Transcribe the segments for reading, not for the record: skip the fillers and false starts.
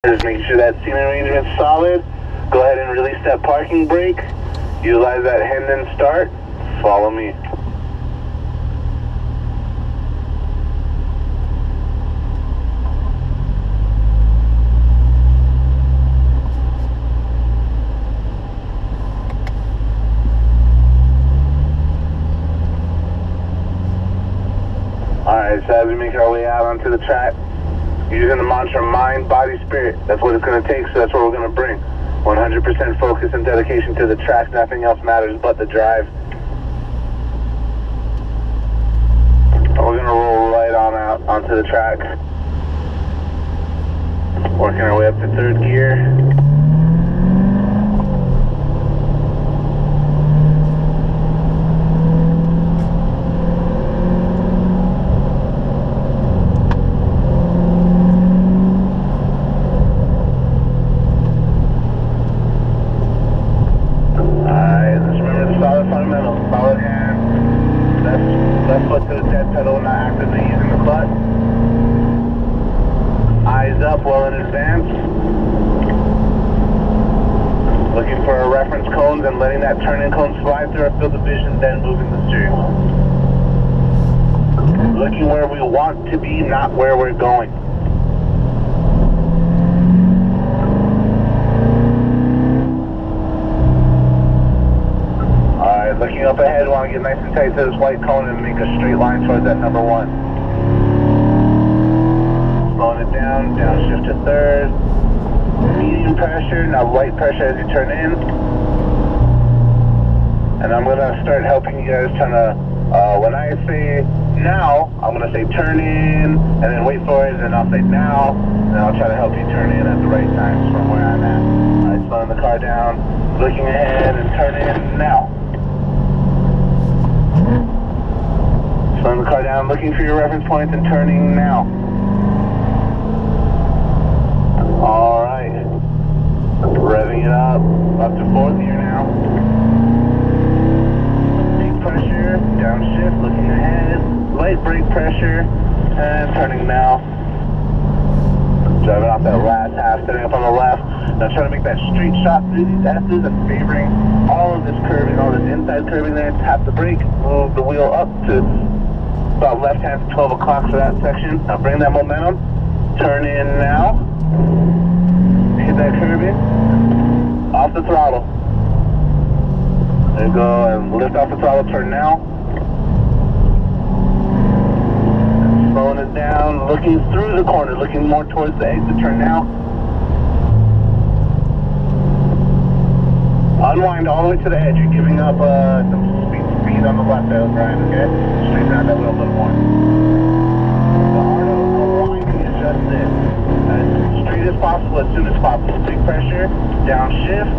Just making sure that seating arrangement's solid. Go ahead and release that parking brake. Utilize that Hendon start. Follow me. Alright, so as we make our way out onto the track, using the mantra mind, body, spirit. That's what it's going to take, so that's what we're going to bring. 100% focus and dedication to the track. Nothing else matters but the drive. We're going to roll right on out onto the track. Working our way up to third gear. Solid hand, left foot to the dead pedal, not actively using the clutch. Eyes up well in advance. Looking for our reference cones and letting that turn-in cone slide through our field of vision, then moving the steering wheel. Looking where we want to be, not where we're going. Looking up ahead, we want to get nice and tight to this white cone and make a straight line towards that number one. Slowing it down, downshift to third. Medium pressure, now light pressure as you turn in. And I'm going to start helping you guys when I say now, I'm going to say turn in, and then wait for it, and then I'll say now, and then I'll try to help you turn in at the right times from where I'm at. Alright, slowing the car down, looking ahead, and turn in now. Slowing the car down, looking for your reference points and turning now. Alright. Revving it up to fourth gear now. Peak pressure, downshift, looking ahead, light brake pressure, and turning now. Driving off that last half, setting up on the left. Now trying to make that straight shot through these S's and favoring all of this curving, all this inside curving there. Tap the brake, move the wheel up to about left hand to 12 o'clock for that section. Now bring that momentum, turn in now, hit that curving, off the throttle. There you go, and lift off the throttle, turn now. Slowing it down, looking through the corner, looking more towards the exit, turn now. Unwind all the way to the edge, you're giving up some speed on the left there, Brian, okay? Straighten out that wheel a little more. The art of unwinding is just this. As straight as possible, as soon as possible. Big pressure, downshift,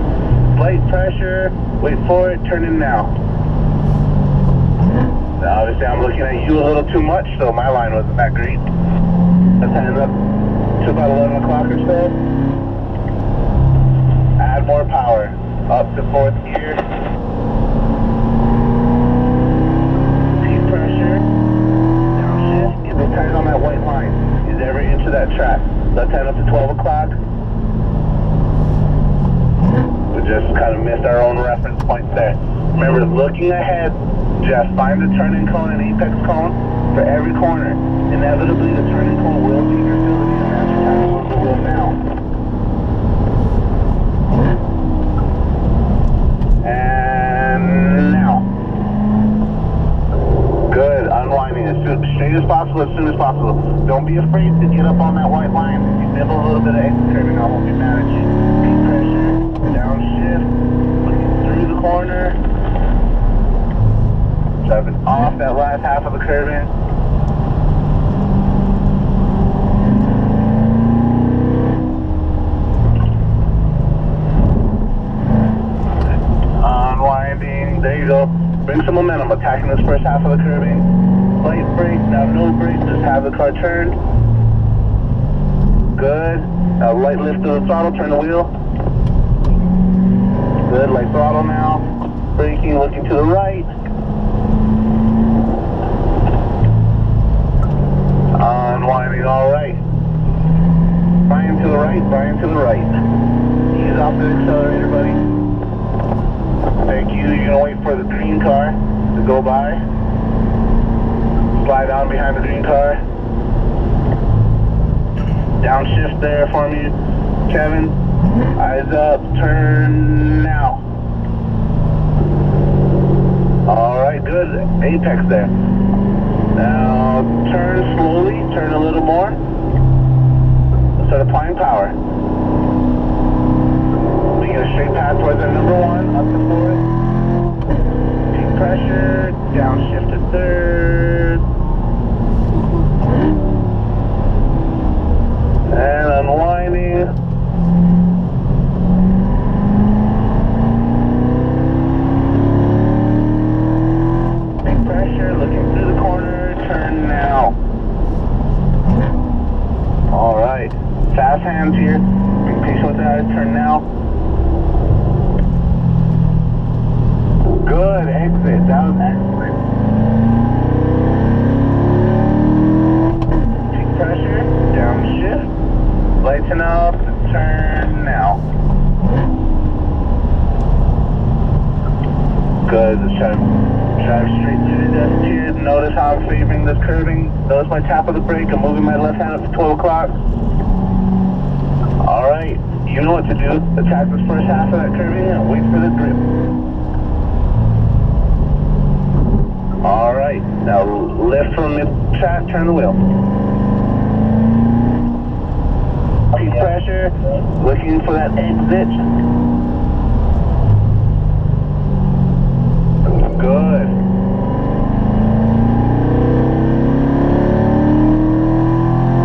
light pressure, wait for it, turn in now. Now obviously I'm looking at you a little too much, so my line wasn't that great. Let's hand up to about 11 o'clock or so. Add more power. Up to fourth gear. Peak pressure. Downshift. Get it tight on that white line. Use every inch of that track. Let's head up to 12 o'clock. We just kind of missed our own reference points there. Remember, looking ahead, just find the turn-in cone and apex cone for every corner. Inevitably, the turn-in cone will be your ability, and that's your time to move the wheel now. And now. Good, unwinding as straight as possible, as soon as possible. Don't be afraid to get up on that white line. If you nibble a little bit of exit curving, I won't be mad at you. Peak pressure, downshift, looking through the corner. Driving off that last half of the curving. Unwinding, there you go. Bring some momentum, attacking this first half of the curving. Light brake, now no brake, just have the car turned. Good. Now light lift of the throttle, turn the wheel. Good, light throttle now. Braking, looking to the right. Unwinding, all right. Flying to the right, Brian to the right. Ease off the accelerator, buddy. Thank you. You're gonna wait for the green car to go by. Slide on behind the green car. Downshift there for me, Kevin. Eyes up, turn now. Alright, good. Apex there. Now turn slowly, turn a little more. Start applying power. We get a straight path towards our number one, up to fourth. Peak pressure, downshift to third. And unwinding. Peak pressure, looking through the corner, turn now. Alright, fast hands here. Be patient with that, turn now. Good, exit, that was excellent. Peak pressure, downshift. Lighten up, turn now. Good, let's try to drive straight through the dust here. Notice how I'm favoring this curving. Notice my tap of the brake, I'm moving my left hand up to 12 o'clock. Alright, you know what to do. Attack this first half of that curving and wait for the grip. Alright, now lift from mid-track, turn the wheel. Peak pressure, looking for that exit. Good.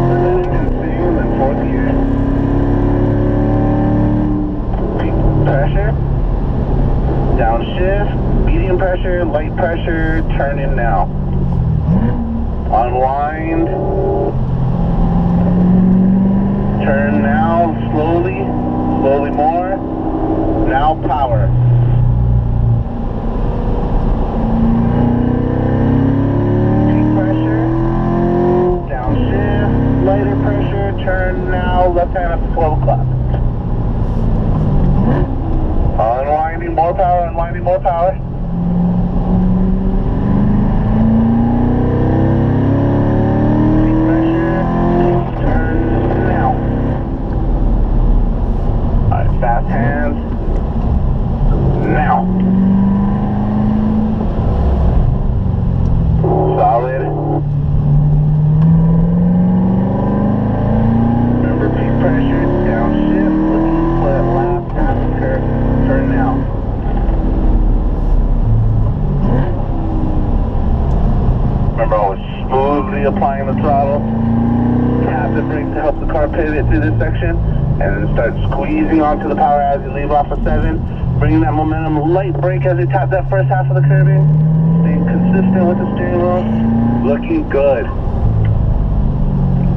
Let that engine sing in fourth gear. Peak pressure, downshift, medium pressure, light pressure, turn in now. Unwind. Turn now, slowly, slowly more. Now power. Peak pressure, downshift, lighter pressure, turn now, left hand up to 12 o'clock. Unwinding more power, unwinding more power. Fast hands, now. Solid. Remember peak pressure, downshift, looking for that last half curve, turn now. Remember always smoothly applying the throttle. Tap the brake to help the car pivot through this section. And then start squeezing onto the power as you leave off of 7. Bringing that momentum, light brake as you tap that first half of the curving. Staying consistent with the steering wheel. Looking good.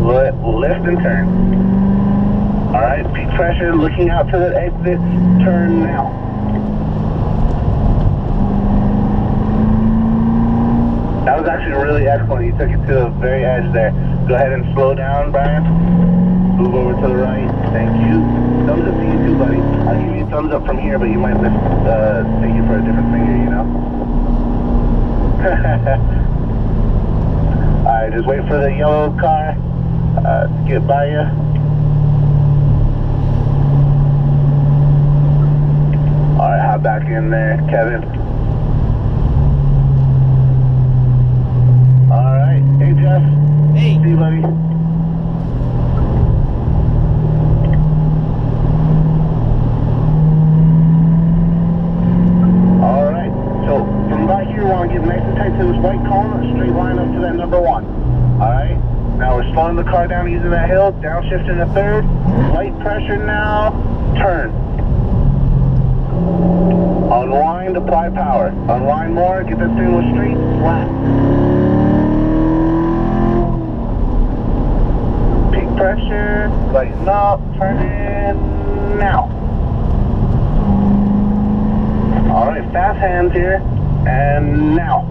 Lift and turn. Alright, peak pressure, looking out to the exit. Turn now. That was actually really excellent. You took it to the very edge there. Go ahead and slow down, Brian. Move over to the right. Thank you. Thumbs up to you too, buddy. I'll give you a thumbs up from here, but you might take you for a different finger, you know? Alright, just wait for the yellow car to get by you. Alright, hop back in there, Kevin. Alright, hey Jeff. Hey. See you, buddy. Alright, so from about here, we want to get nice and tight to this white cone, a straight line up to that number one. Alright, now we're slowing the car down using that hill, downshifting to third, light pressure now, turn. Unwind, apply power. Unwind more, get that steering wheel straight, flat. Peak pressure, lighten up, turn in, now. Alright, fast hands here, and now.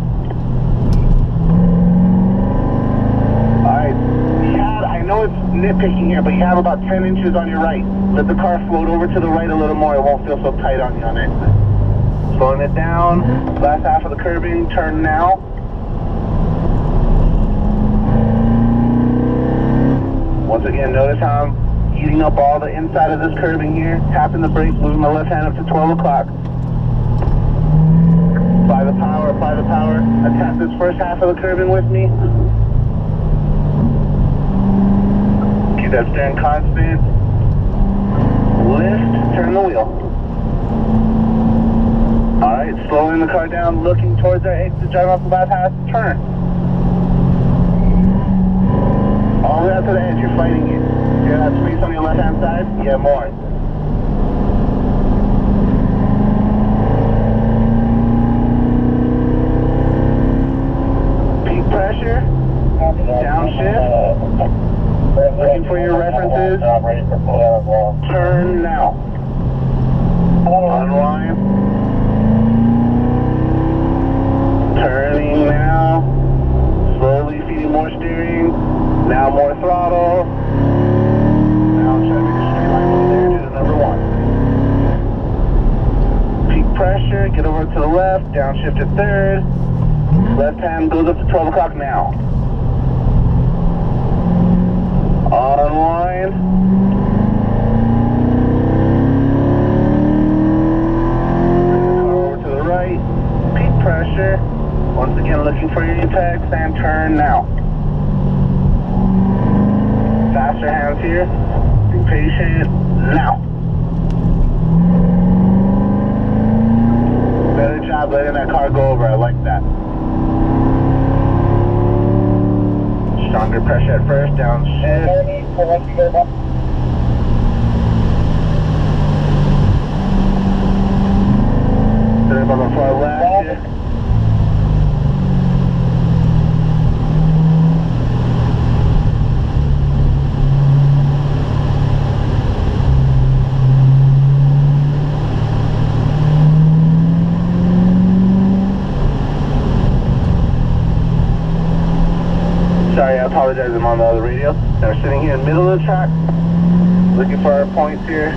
Alright, Chad, I know it's nitpicking here, but you have about 10 inches on your right. Let the car float over to the right a little more. It won't feel so tight on you on exit. Slowing it down. Last half of the curbing. Turn now. Once again, notice how I'm heating up all the inside of this curbing here. Tapping the brake, moving my left hand up to 12 o'clock. Apply the power, apply the power. Attack this first half of the curbing with me. Keep that steering constant. Lift, turn the wheel. Alright, slowing the car down, looking towards our exit, driving off the bypass, turn. All the way out to the edge, you're fighting it. You have space on your left hand side? Yeah, more. Pressure, downshift, looking for your references, turn now, unwind, turning now, slowly feeding more steering, now more throttle, now I'm trying to make a straight line from there to the number 1. Peak pressure, get over to the left, downshift to third. Left hand goes up to 12 o'clock now. Unwind. Over to the right. Peak pressure. Once again, looking for your apex and turn now. Faster hands here. Be patient. Now. Better job letting that car go over. I like that. Stronger pressure at first, downshift. Set up on the far left here. Sorry, I apologize, I'm on the other radio. Now we're sitting here in the middle of the track, looking for our points here.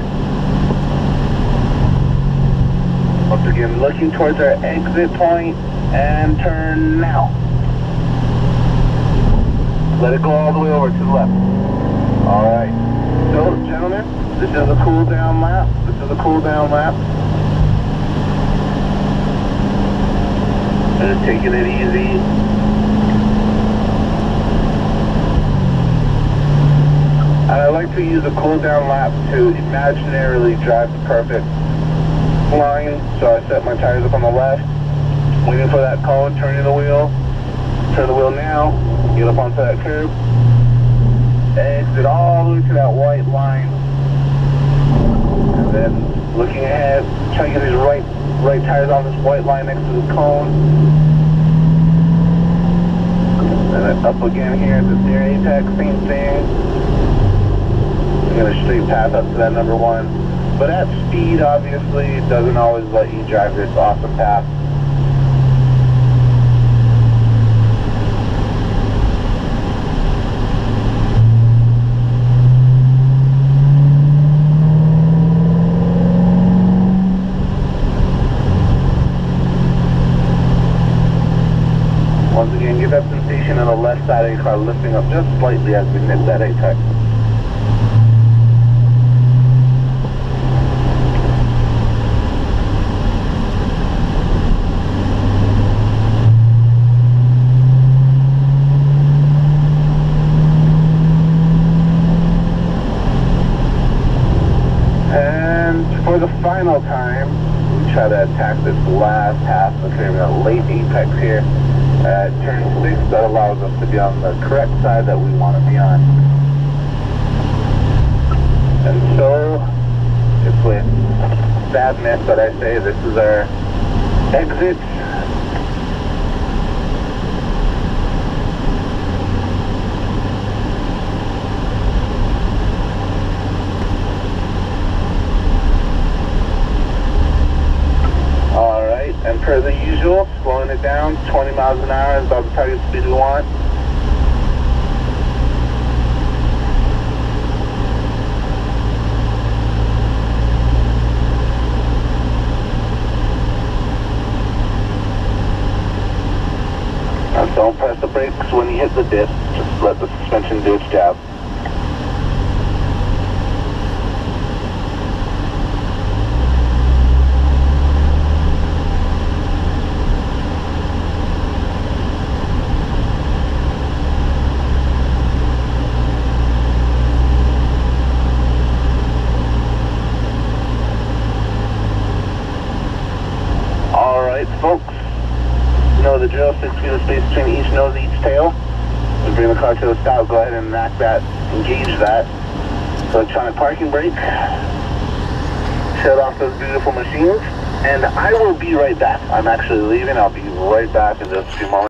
Once again, looking towards our exit point, and turn now. Let it go all the way over to the left. Alright, so gentlemen, this is a cool down lap. This is a cool down lap. Just taking it easy. I like to use a cool down lap to imaginarily drive the perfect line. So I set my tires up on the left, waiting for that cone, turning the wheel. Turn the wheel now, get up onto that curb, exit all the way to that white line, and then looking ahead, trying to get these right tires on this white line next to the cone. And then up again here at the steering apex, same thing. A straight path up to that number 1, but at speed obviously it doesn't always let you drive this awesome path. Once again, get that sensation on the left side of your car lifting up just slightly as we hit that apex. For the final time, we try to attack this last half of the curve, that late apex here at turn 6. That allows us to be on the correct side that we want to be on. And so, it's with sadness that I say this is our exit. And per the usual, slowing it down, 20 miles an hour is about the target speed we want. So when you hit the disc, just let the suspension do its job. Alright folks, you know the drill, 6 feet of space between each nose, each tail. We bring the car to a stop, go ahead and enact that, engage that. Electronic parking brake. Shut off those beautiful machines. And I will be right back. I'm actually leaving, I'll be right back in just a few moments.